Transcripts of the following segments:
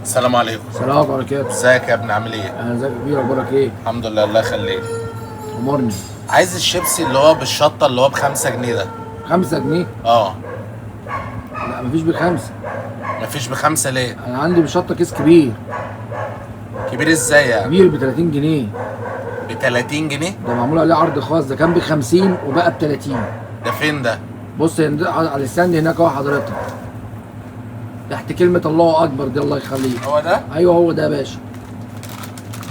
السلام عليكم. السلام عليكم ورحمة الله. ازيك يا ابني، عامل ايه؟ انا ازيك يا كبير، اخبارك ايه؟ الحمد لله، الله يخليك. امرني. عايز الشيبسي اللي هو بالشطه اللي هو ب5 جنيه ده. 5 جنيه؟ اه. لا مفيش بخمسة. مفيش ب5 ليه؟ انا عندي بشطة كيس كبير. كبير ازاي يعني؟ كبير ب 30 جنيه. ب 30 جنيه؟ ده معمول عليه عرض خاص، ده كان ب 50 وبقى ب 30. ده فين ده؟ بص هنا على الستاند هناك اهو حضرتك. تحت كلمة الله اكبر دي، الله يخليك. هو ده؟ ايوه هو ده يا باشا.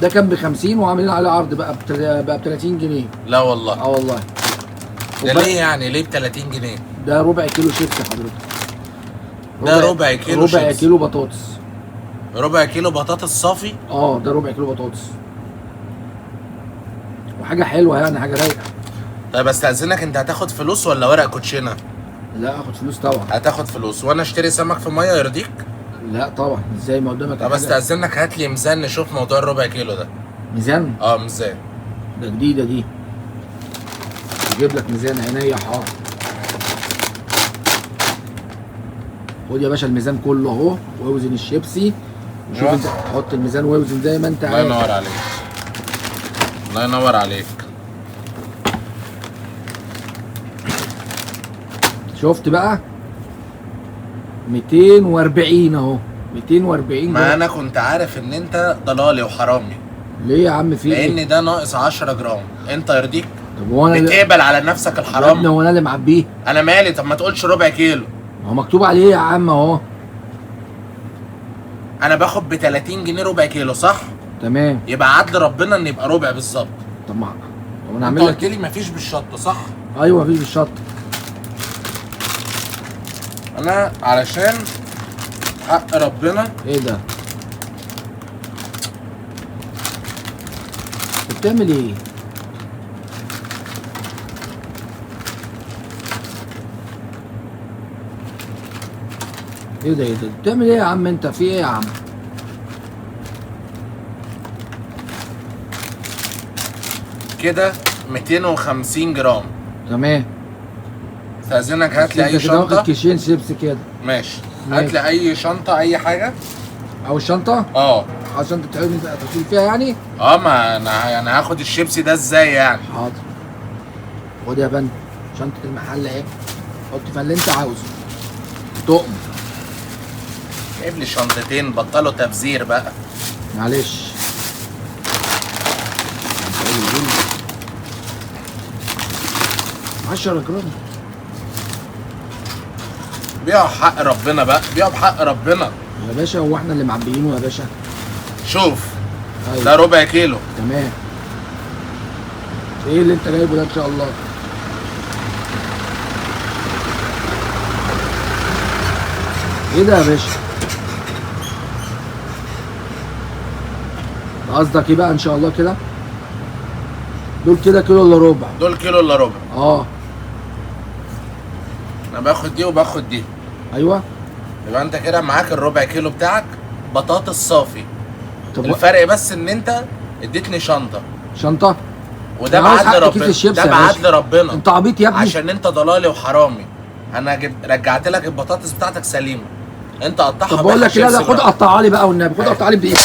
ده كان ب 50 وعاملين عليه عرض بقى ب 30 جنيه. لا والله. اه والله. ده ليه يعني؟ ليه ب 30 جنيه؟ ده ربع كيلو شيبسي حضرتك. ده ربع كيلو ربع شيبسي. كيلو بطاطس. ربع كيلو بطاطس صافي؟ اه ده ربع كيلو بطاطس. وحاجة حلوة يعني، حاجة رايقة. طيب استأذنك، انت هتاخد فلوس ولا ورق كوتشينه؟ لا اخد فلوس طبعا. هتاخد فلوس وانا اشتري سمك في ميه يرضيك؟ لا طبعا، ازاي ما قدامك طب استأذنك هات لي ميزان نشوف موضوع الربع كيلو ده. ميزان؟ اه ميزان. ده جديدة دي. اجيب لك ميزان، عينيا حاضر. خد يا باشا الميزان كله اهو، واوزن الشيبسي وشوف أيوة. انت حط الميزان واوزن زي ما انت الله عايز. ينور عليك. الله ينور عليك. شفت بقى؟ 240 اهو، 240 ما جرام. انا كنت عارف ان انت ضلالي وحرامي. ليه يا عم في ايه؟ لان ده ناقص 10 جرام، انت يرضيك؟ طب هو انا بتقبل على نفسك يا ابني الحرام؟ هو انا اللي معبيه؟ انا مالي؟ طب ما تقولش ربع كيلو. ما هو مكتوب عليه يا عم اهو. انا باخد ب 30 جنيه ربع كيلو صح؟ تمام. يبقى عدل ربنا ان يبقى ربع بالظبط. طب ما هو انا انت اعمل قلت لك. لي مفيش بالشطه صح؟ ايوه مفيش بالشطه. انا علشان حق ربنا. ايه ده؟ انت بتعمل ايه؟ ايه ده ايه ده؟ بتعمل ايه يا عم انت؟ في ايه يا عم؟ كده 250 جرام. تمام. استاذنك هات لي اي انت كده واخد شنطه. كيسين شيبسي كده. ماشي. ماشي. هات لي اي شنطه، اي حاجه. او الشنطه؟ اه. عشان تتعبني تشيل فيها يعني؟ اه، ما انا يعني هاخد الشيبسي ده ازاي يعني؟ حاضر. خد يا بند شنطه المحل اهي، حط فيها اللي انت عاوزه. تؤمر. جايب لي شنطتين، بطلوا تبذير بقى. معلش. 10 جرام. بيعوا حق ربنا بقى، بيعوا بحق ربنا. يا باشا هو احنا اللي معبيينه يا باشا؟ شوف. أيوة. ده ربع كيلو. تمام. ايه اللي انت جايبه ده ان شاء الله؟ ايه ده يا باشا؟ قصدك ايه بقى ان شاء الله كده؟ دول كده كيلو الا ربع. دول كيلو الا ربع. اه. انا باخد دي وباخد دي. ايوه. يبقى انت كده معاك الربع كيلو بتاعك بطاطس صافي. طب الفرق بس ان انت اديتني شنطه. شنطه؟ وده أنا عاوز بعدل حق كيس ربنا. الشيبسي ده يا باشا. بعدل ربنا. انت عبيط يا ابني. عشان انت ضلالي وحرامي. انا رجعت لك البطاطس بتاعتك سليمه. انت قطعها. طب بقول لك لا لا، خد قطعها لي بقى والنبي، خد قطعها لي بايدك.